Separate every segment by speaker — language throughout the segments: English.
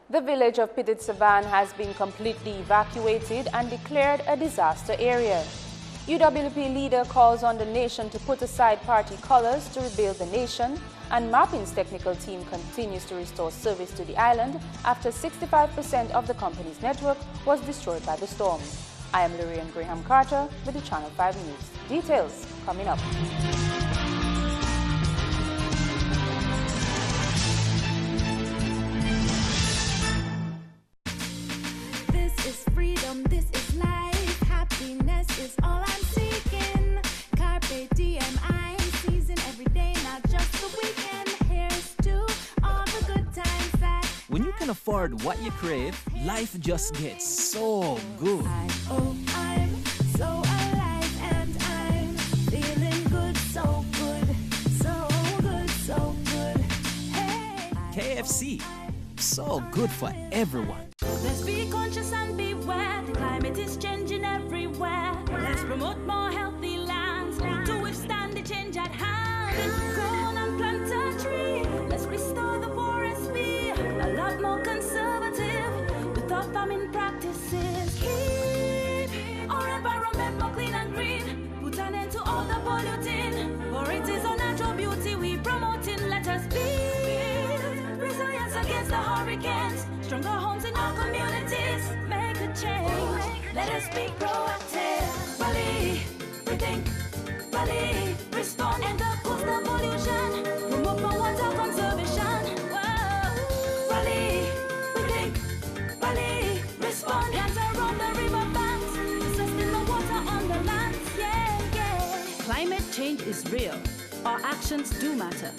Speaker 1: The village of Petite Savanne has been completely evacuated and declared a disaster area. UWP Leader calls on the nation to put aside party colors to rebuild the nation, and Marpin's technical team continues to restore service to the island after 65% of the company's network was destroyed by the storm. I am Lourianne Graham-Carter with the Channel 5 News. Details coming up.
Speaker 2: When you can afford what you crave, life just gets so good.
Speaker 3: I'm so alive and I'm feeling good, so good, so good, so good. Hey,
Speaker 2: KFC, so good for everyone.
Speaker 3: let's be conscious and beware. The climate is changing everywhere. Let's promote more healthy lands to withstand the change at hand. Go on and plant a tree. Let's restore the forest be a lot more conservative with our farming practices. Keep our environment more clean and green. Put an end to all the polluting. For it is our natural beauty we promoting. Let us build resilience against the hurricanes. Stronger homes in our communities. Make a change. Let us be proactive. Rally, rethink, rally, respond, and the coastal pollution. Promote more water conservation. Whoa. Rally, rethink, rally, respond. Plants around the river banks. Sustain the water on the land. Yeah, yeah.
Speaker 4: Climate change is real. Our actions do matter.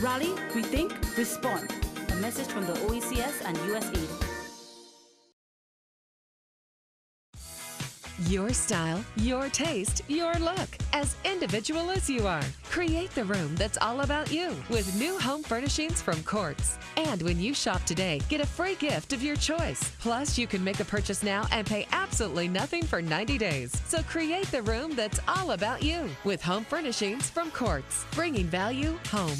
Speaker 4: Rally, rethink, respond. A message from the OECS and USAID.
Speaker 5: Your style, your taste, your look, as individual as you are. Create the room that's all about you with new home furnishings from Quartz. And when you shop today, get a free gift of your choice. Plus, you can make a purchase now and pay absolutely nothing for 90 days. So create the room that's all about you with home furnishings from Quartz, bringing value home.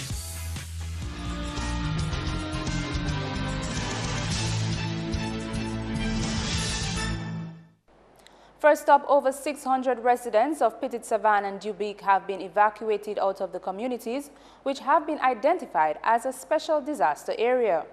Speaker 1: First up, over 600 residents of Petite Savanne and Dubique have been evacuated out of the communities, which have been identified as a special disaster area.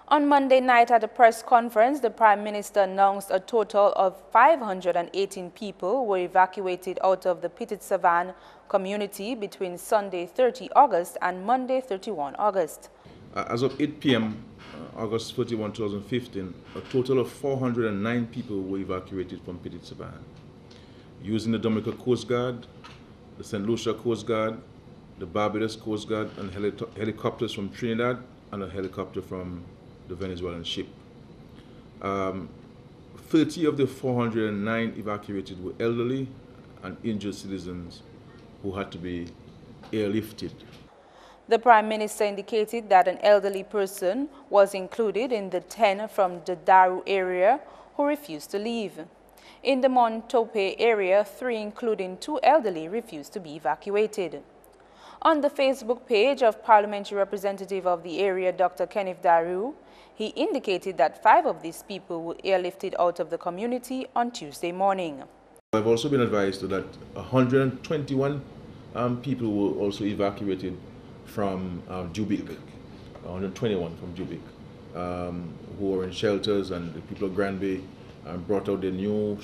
Speaker 1: On Monday night at a press conference, the Prime Minister announced a total of 518 people were evacuated out of the Petite Savanne community between Sunday 30 August and Monday 31 August.
Speaker 6: As of 8 p.m. August 31, 2015, a total of 409 people were evacuated from Petite Savanne, using the Dominica Coast Guard, the St. Lucia Coast Guard, the Barbados Coast Guard, and helicopters from Trinidad, and a helicopter from the Venezuelan ship. 30 of the 409 evacuated were elderly and injured citizens who had to be airlifted.
Speaker 1: The Prime Minister indicated that an elderly person was included in the 10 from the Daru area who refused to leave. In the Montope area, 3 including 2 elderly refused to be evacuated. On the Facebook page of Parliamentary Representative of the area, Dr. Kenneth Daru, he indicated that 5 of these people were airlifted out of the community on Tuesday morning.
Speaker 6: I've also been advised that 121 people were also evacuated from Dubique, 121 from Dubique, who are in shelters, and the people of Granby brought out their new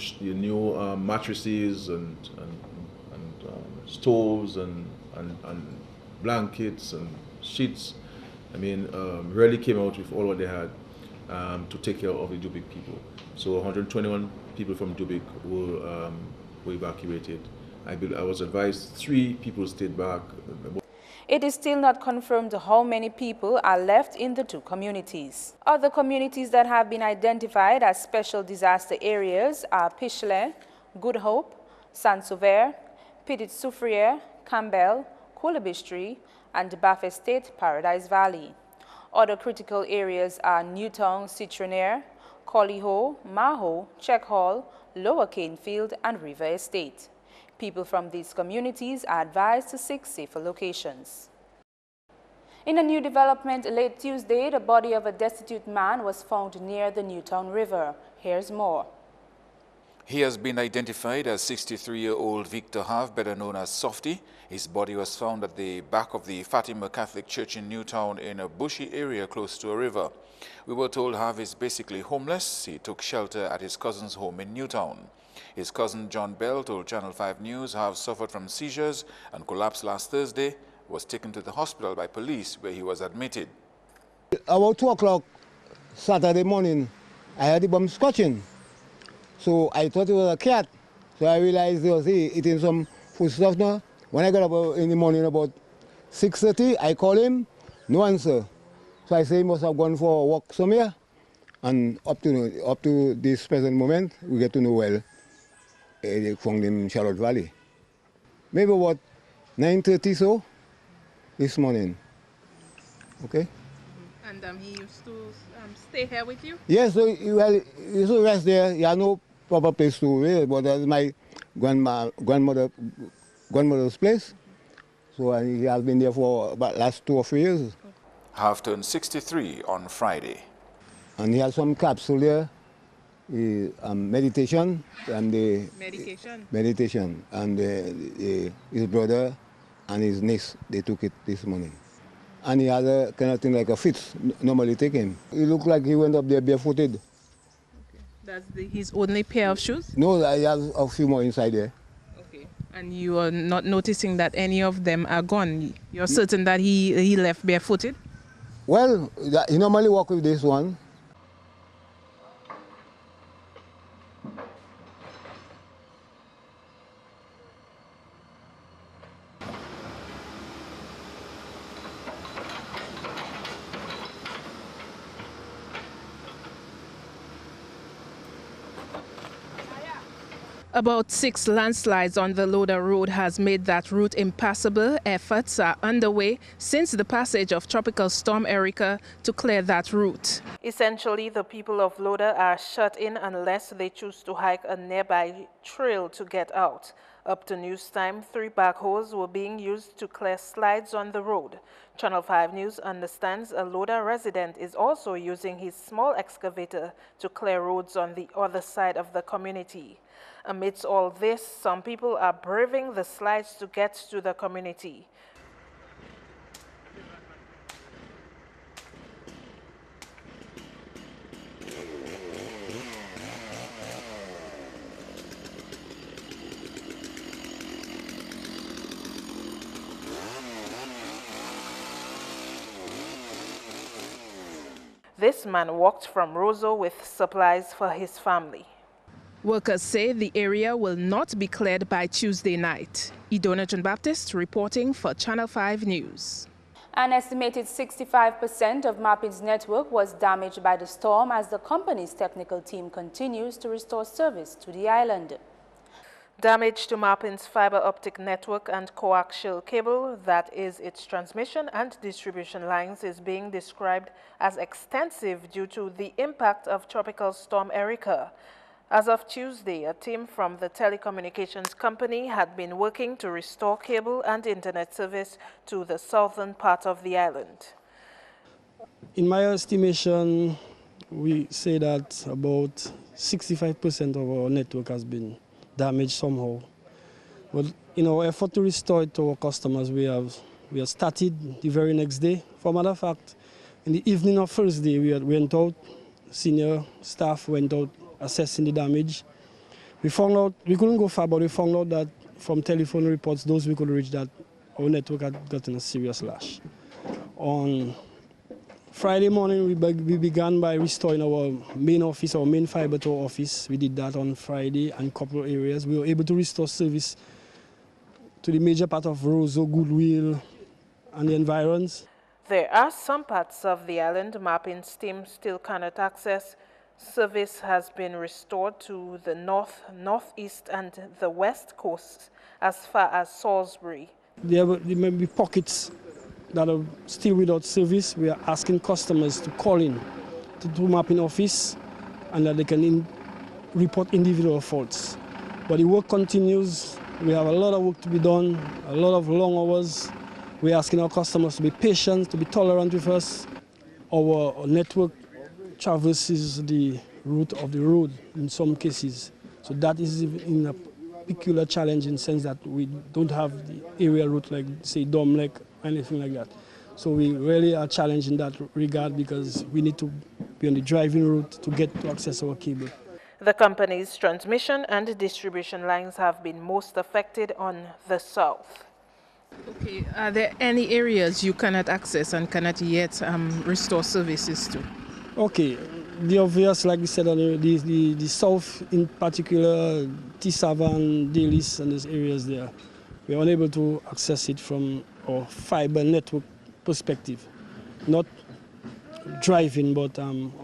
Speaker 6: mattresses and stoves and blankets and sheets. I mean, really came out with all what they had to take care of the Dubique people. So 121 people from Dubique were evacuated. I was advised 3 people stayed back.
Speaker 1: It is still not confirmed how many people are left in the 2 communities. Other communities that have been identified as special disaster areas are Pichelet, Good Hope, Saint-Sauveur, Petite Soufrière, Campbell, Coulabistry, and Baff Estate, Paradise Valley. Other critical areas are Newtown, Citronnière, Collyho, Maho, Check Hall, Lower Canefield, and River Estate. People from these communities are advised to seek safer locations. In a new development, late Tuesday, the body of a destitute man was found near the Newtown River. Here's more.
Speaker 7: He has been identified as 63-year-old Victor Have, better known as Softy. His body was found at the back of the Fatima Catholic Church in Newtown in a bushy area close to a river. We were told Have is basically homeless. He took shelter at his cousin's home in Newtown. His cousin John Bell told Channel 5 News Have suffered from seizures and collapsed last Thursday, was taken to the hospital by police where he was admitted.
Speaker 8: About 2 o'clock Saturday morning, I heard the bum scratching. So I thought it was a cat. So I realized it was eating some food stuff now. When I got up in the morning about 6:30, I called him, no answer. So I say he must have gone for a walk somewhere. And up to this present moment, we get to know well, they found him in Charlotte Valley. Maybe about 9:30 so this morning. Okay?
Speaker 9: And he used to stay here with you?
Speaker 8: Yes, so he used to rest there. He had no proper place to live, but that's my grandmother's place. So he has been there for about last 2 or 3 years.
Speaker 7: Have turned 63 on Friday.
Speaker 8: And he has some capsule there, meditation and the medication. And his brother and his niece, they took it this morning. And he had a kind of thing like a fit, normally take him. He looked like he went up there barefooted.
Speaker 9: That's his only pair of shoes?
Speaker 8: No, he has a few more inside there.
Speaker 9: Okay. And you are not noticing that any of them are gone? You're certain that he left barefooted?
Speaker 8: Well, he normally walk with this one.
Speaker 9: About 6 landslides on the Loader Road has made that route impassable. Efforts are underway since the passage of Tropical Storm Erica to clear that route. Essentially, the people of Loader are shut in unless they choose to hike a nearby trail to get out. Up to news time, 3 backhoes were being used to clear slides on the road. Channel 5 News understands a Loader resident is also using his small excavator to clear roads on the other side of the community. Amidst all this, some people are braving the slides to get to the community. This man walked from Roseau with supplies for his family. Workers say the area will not be cleared by Tuesday night. Idona John Baptist reporting for Channel 5 News.
Speaker 1: An estimated 65% of Marpin's network was damaged by the storm as the company's technical team continues to restore service to the island.
Speaker 9: Damage to Marpin's fiber optic network and coaxial cable, that is its transmission and distribution lines, is being described as extensive due to the impact of Tropical Storm Erica. As of Tuesday, a team from the telecommunications company had been working to restore cable and internet service to the southern part of the island.
Speaker 10: In my estimation, we say that about 65% of our network has been damaged somehow. But in our effort to restore it to our customers, we have started the very next day. For a matter of fact, in the evening of Thursday, we went out, senior staff went out assessing the damage. We found out, we couldn't go far, but we found out that from telephone reports, those we could reach, that our network had gotten a serious lash. On Friday morning, we began by restoring our main office, our main fiber to our office. We did that on Friday and a couple of areas. We were able to restore service to the major part of Roseau, Goodwill, and the environs.
Speaker 9: There are some parts of the island Marpin's team still cannot access. Service has been restored to the north, northeast, and the west coasts as far as Salisbury.
Speaker 10: There may be pockets that are still without service. We are asking customers to call in to the Marpin office and that they can report individual faults. But the work continues. We have a lot of work to be done, a lot of long hours. We're asking our customers to be patient, to be tolerant with us. Our network traverses the route of the road in some cases. So that is in a peculiar challenge in the sense that we don't have the aerial route like, say, Dom Lake, anything like that. So we really are challenged in that regard because we need to be on the driving route to get to access our cable.
Speaker 9: The company's transmission and distribution lines have been most affected on the south. Okay, are there any areas you cannot access and cannot yet restore services to?
Speaker 10: Okay, the obvious, like we said, the south in particular, Petite Savanne, Delis, and those areas there, we are unable to access it from our fiber network perspective. Not driving, but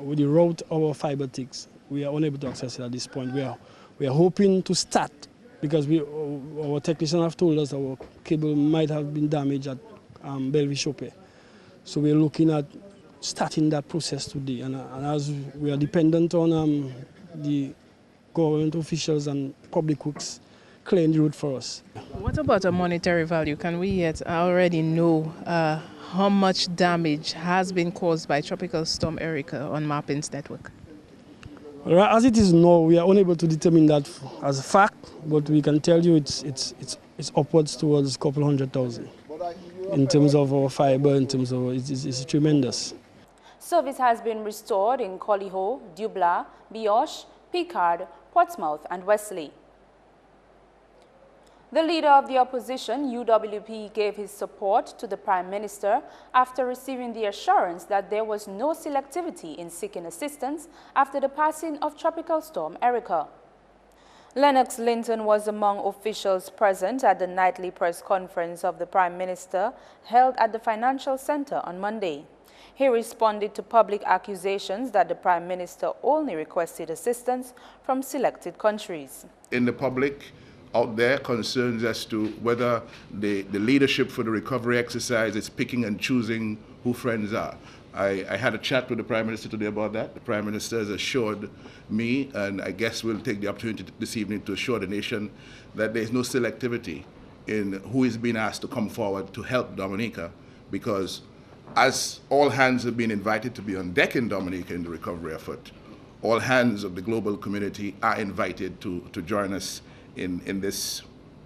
Speaker 10: with the route our fiber takes, we are unable to access it at this point. We are hoping to start because our technicians have told us our cable might have been damaged at Bellevue Chopé. So we are looking at starting that process today, and as we are dependent on the government officials and public works clearing the road for us.
Speaker 9: What about a monetary value? Can we yet already know how much damage has been caused by Tropical Storm Erica on Marpin's network?
Speaker 10: As it is now, we are unable to determine that as a fact, but we can tell you it's upwards towards a couple 100,000 in terms of our fiber, in terms of it's tremendous.
Speaker 1: Service has been restored in Coliho, Dubla, Bioche, Picard, Portsmouth and Wesley. The leader of the opposition, UWP, gave his support to the Prime Minister after receiving the assurance that there was no selectivity in seeking assistance after the passing of Tropical Storm Erica. Lennox Linton was among officials present at the nightly press conference of the Prime Minister held at the Financial Center on Monday. He responded to public accusations that the Prime Minister only requested assistance from selected countries.
Speaker 11: In the public out there, concerns as to whether the leadership for the recovery exercise is picking and choosing who friends are. I had a chat with the Prime Minister today about that. The Prime Minister has assured me, and I guess we'll take the opportunity this evening to assure the nation that there's no selectivity in who is being asked to come forward to help Dominica, because as all hands have been invited to be on deck in Dominica in the recovery effort, all hands of the global community are invited to join us in this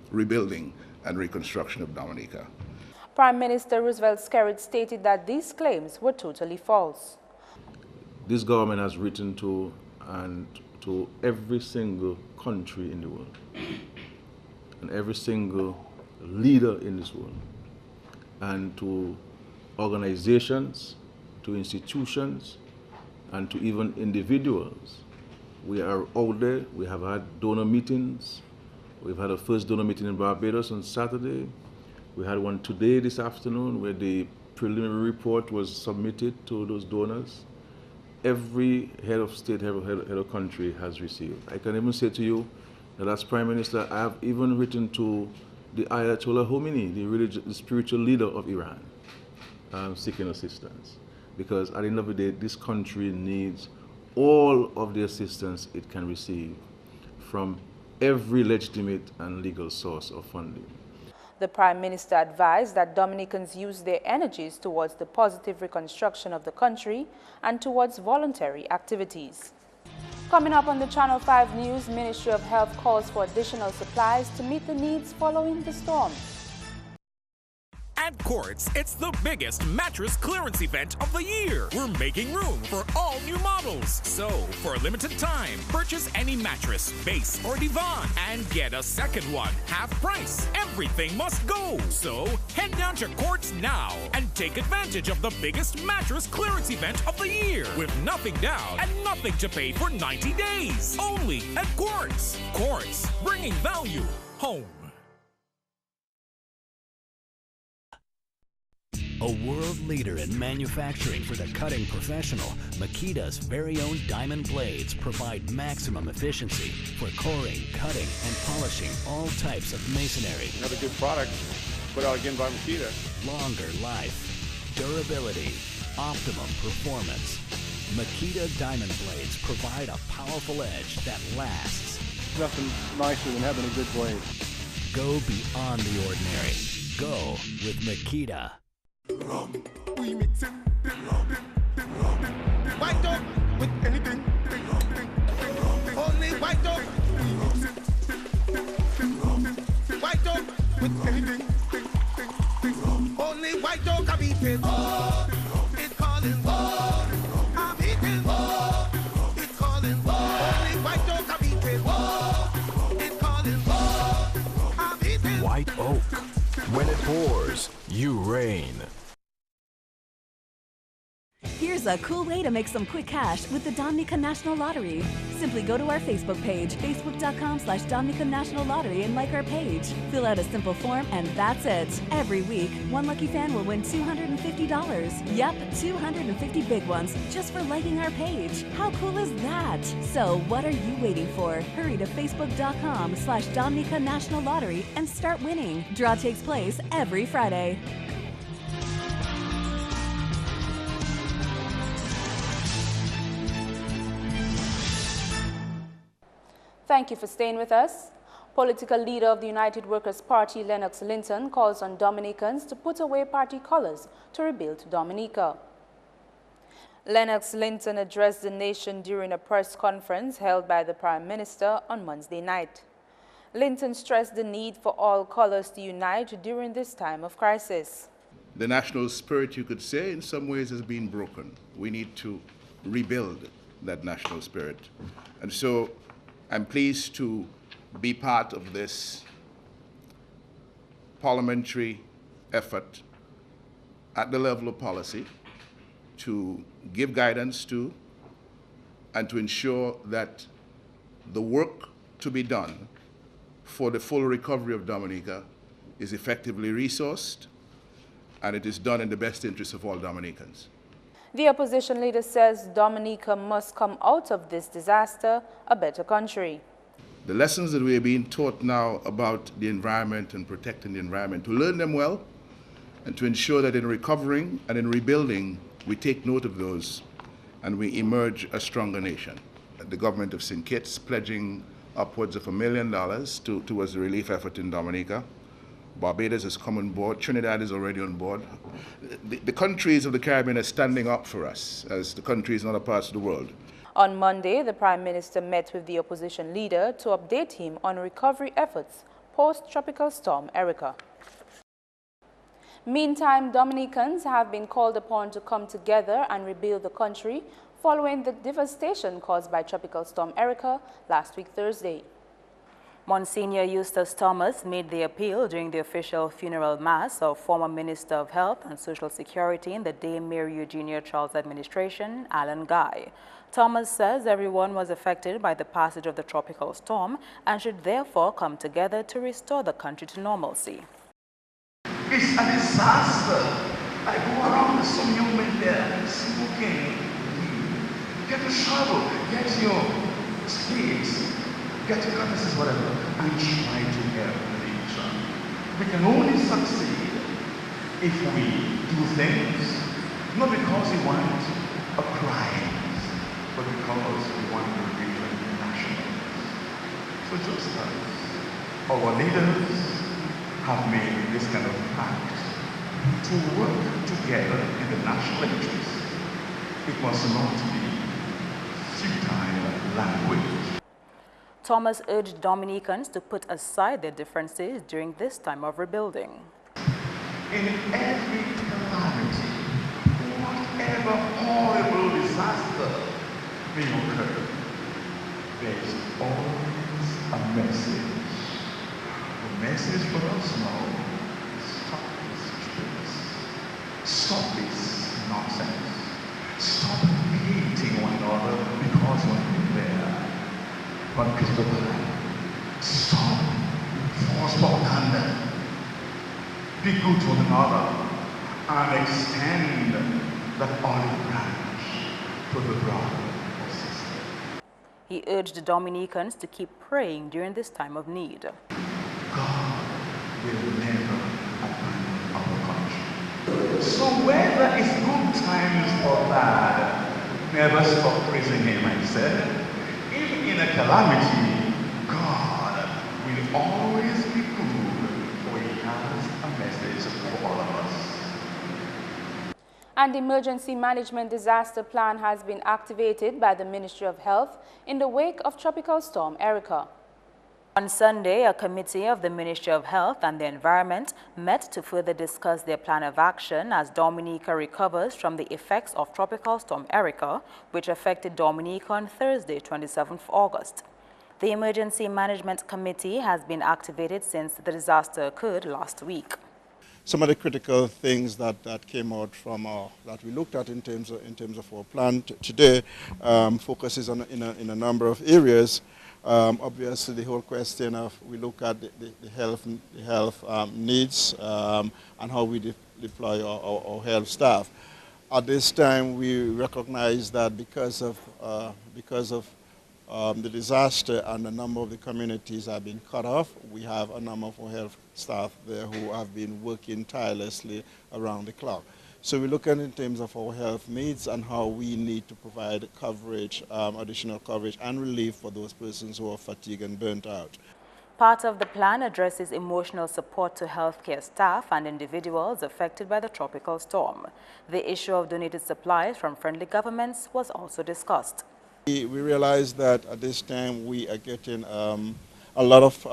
Speaker 11: rebuilding and reconstruction of Dominica.
Speaker 1: Prime Minister Roosevelt Skerrit stated that these claims were totally false.
Speaker 6: This government has written to every single country in the world and every single leader in this world, and to organizations, to institutions, and to even individuals. We are out there. We have had donor meetings. We've had a first donor meeting in Barbados on Saturday. We had one today, this afternoon, where the preliminary report was submitted to those donors. Every head of state, head of country has received. I can even say to you that as Prime Minister, I have even written to the Ayatollah Khomeini, the spiritual leader of Iran, seeking assistance. Because at the end of the day, this country needs all of the assistance it can receive from every legitimate and legal source of funding.
Speaker 1: The Prime Minister advised that Dominicans use their energies towards the positive reconstruction of the country and towards voluntary activities. Coming up on the Channel 5 News, Ministry of Health calls for additional supplies to meet the needs following the storm.
Speaker 12: At Quartz, it's the biggest mattress clearance event of the year. We're making room for all new models. So, for a limited time, purchase any mattress, base, or divan, and get a second one half price. Everything must go. So, head down to Quartz now and take advantage of the biggest mattress clearance event of the year with nothing down and nothing to pay for 90 days. Only at Quartz. Quartz, bringing value home.
Speaker 13: A world leader in manufacturing for the cutting professional, Makita's very own diamond blades provide maximum efficiency for coring, cutting, and polishing all types of masonry.
Speaker 14: Another good product put out again by Makita.
Speaker 13: Longer life, durability, optimum performance. Makita diamond blades provide a powerful edge that lasts.
Speaker 14: Nothing nicer than having a good blade.
Speaker 13: Go beyond the ordinary go with Makita.
Speaker 15: We mix it. White dog with anything. Only white dog. White dog with anything. Only white dog can beat it. It's calling. I'm eating. It's calling. Only white dog can beat it. It's calling. I'm eating.
Speaker 16: White oak. When it pours, you reign.
Speaker 17: Here's a cool way to make some quick cash with the Dominica National Lottery. Simply go to our Facebook page, facebook.com/Dominica National Lottery, and like our page. Fill out a simple form, and that's it. Every week, one lucky fan will win $250. Yep, 250 big ones just for liking our page. How cool is that? So what are you waiting for? Hurry to facebook.com/Dominica National Lottery and start winning. Draw takes place every Friday.
Speaker 1: Thank you for staying with us. Political leader of the United Workers' Party, Lennox Linton, calls on Dominicans to put away party colors to rebuild Dominica. Lennox Linton addressed the nation during a press conference held by the Prime Minister on Wednesday night. Linton stressed the need for all colors to unite during this time of crisis.
Speaker 11: The national spirit, you could say, in some ways has been broken. We need to rebuild that national spirit. And so I'm pleased to be part of this parliamentary effort at the level of policy to give guidance to and to ensure that the work to be done for the full recovery of Dominica is effectively resourced and it is done in the best interest of all Dominicans.
Speaker 1: The opposition leader says Dominica must come out of this disaster a better country.
Speaker 11: The lessons that we are being taught now about the environment and protecting the environment, to learn them well and to ensure that in recovering and in rebuilding, we take note of those and we emerge a stronger nation. The government of St. Kitts pledging upwards of $1 million towards the relief effort in Dominica. Barbados has come on board. Trinidad is already on board. The countries of the Caribbean are standing up for us as the countries in other parts of the world.
Speaker 1: On Monday, the Prime Minister met with the opposition leader to update him on recovery efforts post-Tropical Storm Erica. Meantime, Dominicans have been called upon to come together and rebuild the country following the devastation caused by Tropical Storm Erica last week Thursday.
Speaker 18: Monsignor Eustace Thomas made the appeal during the official funeral mass of former Minister of Health and Social Security in the Dame Mary Eugenia Charles administration, Alan Guy. Thomas says everyone was affected by the passage of the tropical storm and should therefore come together to restore the country to normalcy.
Speaker 19: It's a disaster. I go around with some young men there and say, okay, get a shovel, get your spades, get your cutlasses, whatever, and try to help nature. We can only succeed if we do things, not because we want a prize, but because we want to reach national. So just as our leaders have made this kind of pact to work together in the national interest, it must not be futile language.
Speaker 18: Thomas urged Dominicans to put aside their differences during this time of rebuilding.
Speaker 19: In every calamity, whatever horrible disaster may occur, there is always a message. The message for us now is stop this stress. Stop this nonsense. Stop hating one another because you're there. One piece of the plan. Stop false propaganda. Be good to one another and extend that olive branch to the brother or sister.
Speaker 18: He urged Dominicans to keep praying during this time of need.
Speaker 19: God will never abandon our country. So whether it's good times or bad, never stop praising Him, I said. Even in a calamity, God will always be good, for He has a message for all of us.
Speaker 1: An emergency management disaster plan has been activated by the Ministry of Health in the wake of Tropical Storm Erica.
Speaker 18: On Sunday, a committee of the Ministry of Health and the Environment met to further discuss their plan of action as Dominica recovers from the effects of Tropical Storm Erica, which affected Dominica on Thursday, 27th August. The Emergency Management Committee has been activated since the disaster occurred last week.
Speaker 20: Some of the critical things that came out from that we looked at in terms of our plan today focuses on in a number of areas. Obviously, the whole question of we look at the health needs and how we deploy our health staff. At this time, we recognize that because of the disaster and a number of the communities have been cut off, we have a number of our health staff there who have been working tirelessly around the clock. So we look at in terms of our health needs and how we need to provide coverage, additional coverage and relief for those persons who are fatigued and burnt out.
Speaker 18: Part of the plan addresses emotional support to healthcare staff and individuals affected by the tropical storm. The issue of donated supplies from friendly governments was also discussed.
Speaker 20: We realize that at this time we are getting a lot of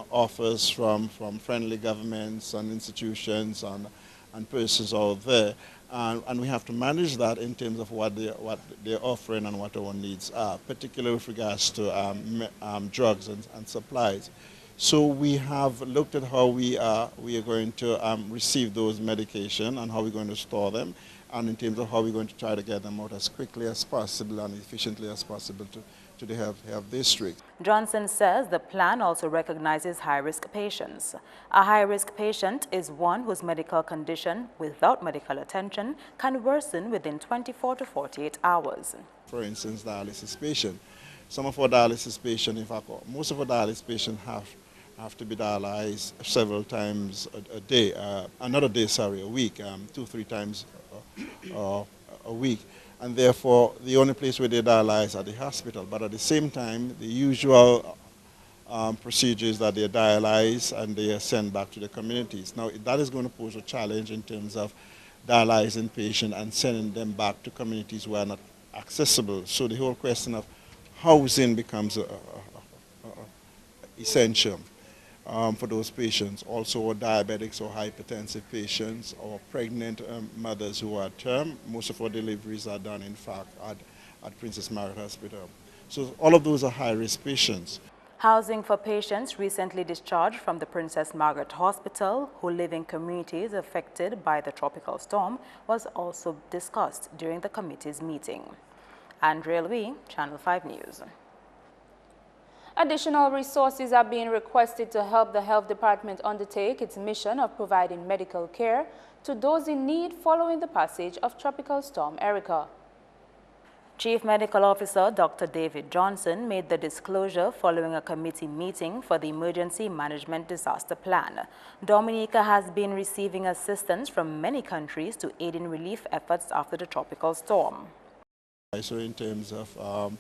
Speaker 20: offers from friendly governments and institutions and persons out there, and we have to manage that in terms of what they're offering and what our needs are, particularly with regards to drugs and supplies. So we have looked at how we are going to receive those medication and how we're going to store them, and in terms of how we're going to try to get them out as quickly as possible and efficiently as possible to the health district.
Speaker 18: Johnson says the plan also recognizes high-risk patients. A high-risk patient is one whose medical condition, without medical attention, can worsen within 24 to 48 hours.
Speaker 20: For instance, dialysis patient. Some of our dialysis patients, in fact, most of our dialysis patients have to be dialyzed several times a day, a week, 2-3 times a week. And therefore, the only place where they dialyze are the hospital. But at the same time, the usual procedures that they dialyze and they are sent back to the communities. Now, that is going to pose a challenge in terms of dialyzing patients and sending them back to communities where not accessible. So the whole question of housing becomes essential for those patients. Also diabetics or hypertensive patients or pregnant mothers who are term. Most of our deliveries are done, in fact, at Princess Margaret Hospital. So all of those are high-risk patients.
Speaker 18: Housing for patients recently discharged from the Princess Margaret Hospital who live in communities affected by the tropical storm was also discussed during the committee's meeting. Andrea Louis, Channel 5 News.
Speaker 1: Additional resources are being requested to help the Health Department undertake its mission of providing medical care to those in need following the passage of Tropical Storm Erica.
Speaker 18: Chief Medical Officer Dr. David Johnson made the disclosure following a committee meeting for the Emergency Management Disaster Plan. Dominica has been receiving assistance from many countries to aid in relief efforts after the tropical storm.
Speaker 20: So in terms of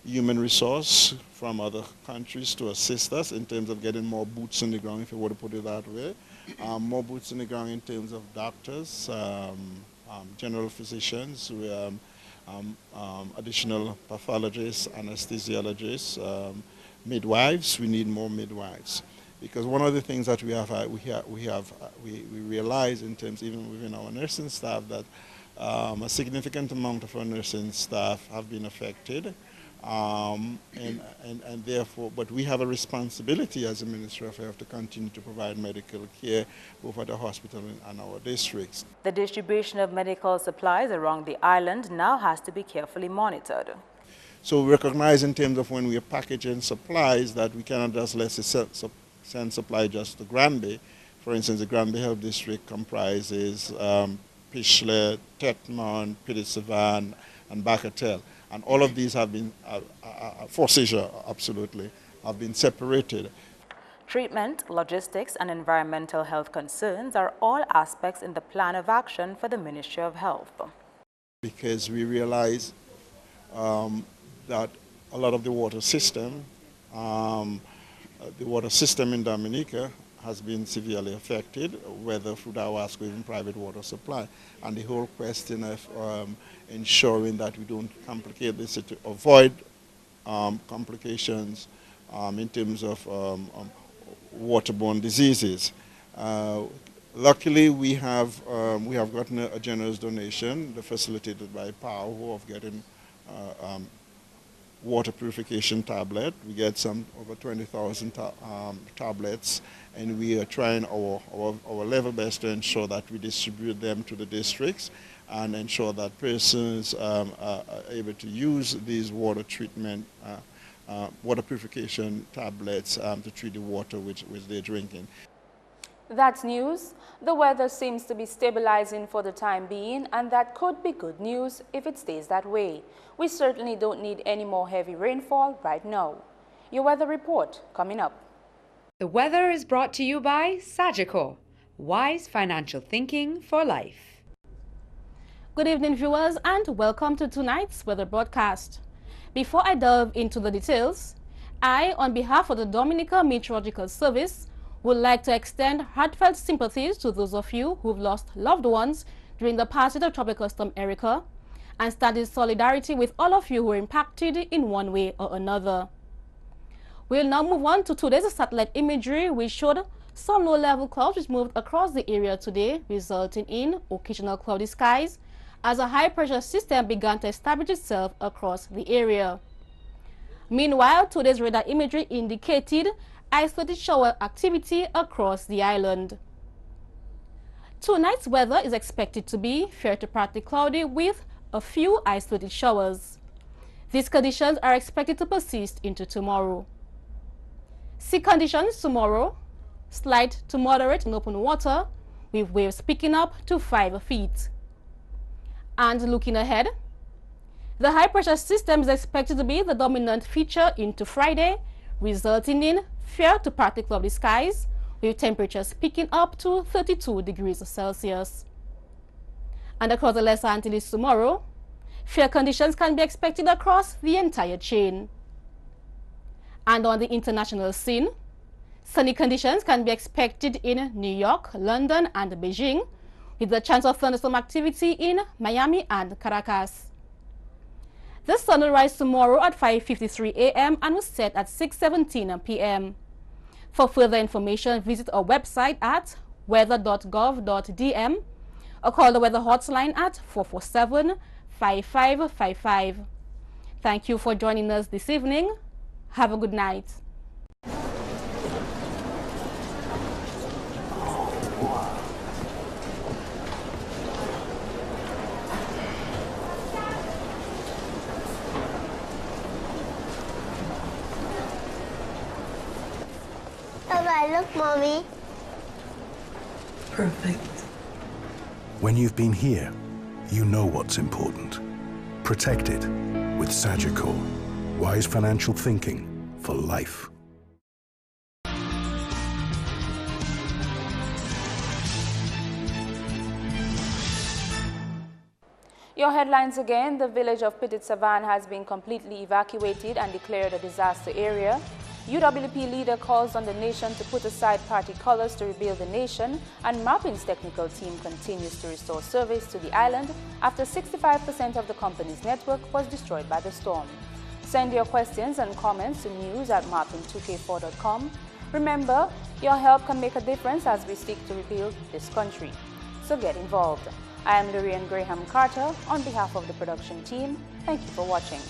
Speaker 20: human resource from other countries to assist us in terms of getting more boots on the ground, if you want to put it that way. More boots on the ground in terms of doctors, general physicians, additional pathologists, anesthesiologists, midwives. We need more midwives. Because one of the things that we realize in terms, even within our nursing staff, that a significant amount of our nursing staff have been affected. And therefore, but we have a responsibility as a Ministry of Health to continue to provide medical care both at the hospital and our districts.
Speaker 18: The distribution of medical supplies around the island now has to be carefully monitored.
Speaker 20: So we recognize in terms of when we are packaging supplies that we cannot just send supply just to Granby. For instance, the Granby Health District comprises Pishley, Tetmon, Petite Savanne, and Bacatel. And all of these have been, for seizure, absolutely, have been separated.
Speaker 18: Treatment, logistics, and environmental health concerns are all aspects in the plan of action for the Ministry of Health.
Speaker 20: Because we realize that a lot of the water system in Dominica has been severely affected, whether through Dawasco or even private water supply. And the whole question of ensuring that we don't complicate this, to avoid complications in terms of waterborne diseases. Luckily, we have gotten a generous donation, facilitated by POW, who have gotten water purification tablet. We get some over 20,000 tablets, and we are trying our level best to ensure that we distribute them to the districts and ensure that persons are able to use these water treatment, water purification tablets to treat the water which they're drinking.
Speaker 1: That's news. The weather seems to be stabilizing for the time being, and that could be good news if it stays that way. We certainly don't need any more heavy rainfall right now. Your weather report coming up.
Speaker 21: The weather is brought to you by Sagicor, wise financial thinking for life.
Speaker 22: Good evening, viewers, and welcome to tonight's weather broadcast. Before I delve into the details, I, on behalf of the Dominica Meteorological Service, would like to extend heartfelt sympathies to those of you who've lost loved ones during the passage of Tropical Storm Erika, and stand in solidarity with all of you who were impacted in one way or another. We'll now move on to today's satellite imagery, which showed some low-level clouds which moved across the area today, resulting in occasional cloudy skies as a high-pressure system began to establish itself across the area. Meanwhile, today's radar imagery indicated isolated shower activity across the island. Tonight's weather is expected to be fair to partly cloudy with a few isolated showers. These conditions are expected to persist into tomorrow. Sea conditions tomorrow: slight to moderate in open water, with waves picking up to 5 feet. And looking ahead, the high-pressure system is expected to be the dominant feature into Friday, resulting in fair to partly cloudy skies, with temperatures picking up to 32 degrees Celsius. And across the Lesser Antilles tomorrow, fair conditions can be expected across the entire chain. And on the international scene, sunny conditions can be expected in New York, London, and Beijing, with the chance of thunderstorm activity in Miami and Caracas. The sun will rise tomorrow at 5:53 a.m. and will set at 6:17 p.m. For further information, visit our website at weather.gov.dm or call the weather hotline at 447-5555. Thank you for joining us this evening. Have a good night.
Speaker 23: Look, Mommy.
Speaker 24: Perfect.
Speaker 16: When you've been here, you know what's important. Protect it with Sagicor, wise financial thinking for life.
Speaker 1: Your headlines again: the village of Petite Savanne has been completely evacuated and declared a disaster area. UWP Leader calls on the nation to put aside party colors to rebuild the nation, and Marpin's technical team continues to restore service to the island after 65% of the company's network was destroyed by the storm. Send your questions and comments to news@marpin2k4.com. Remember, your help can make a difference as we seek to rebuild this country. So get involved. I am Lourianne Carter on behalf of the production team. Thank you for watching.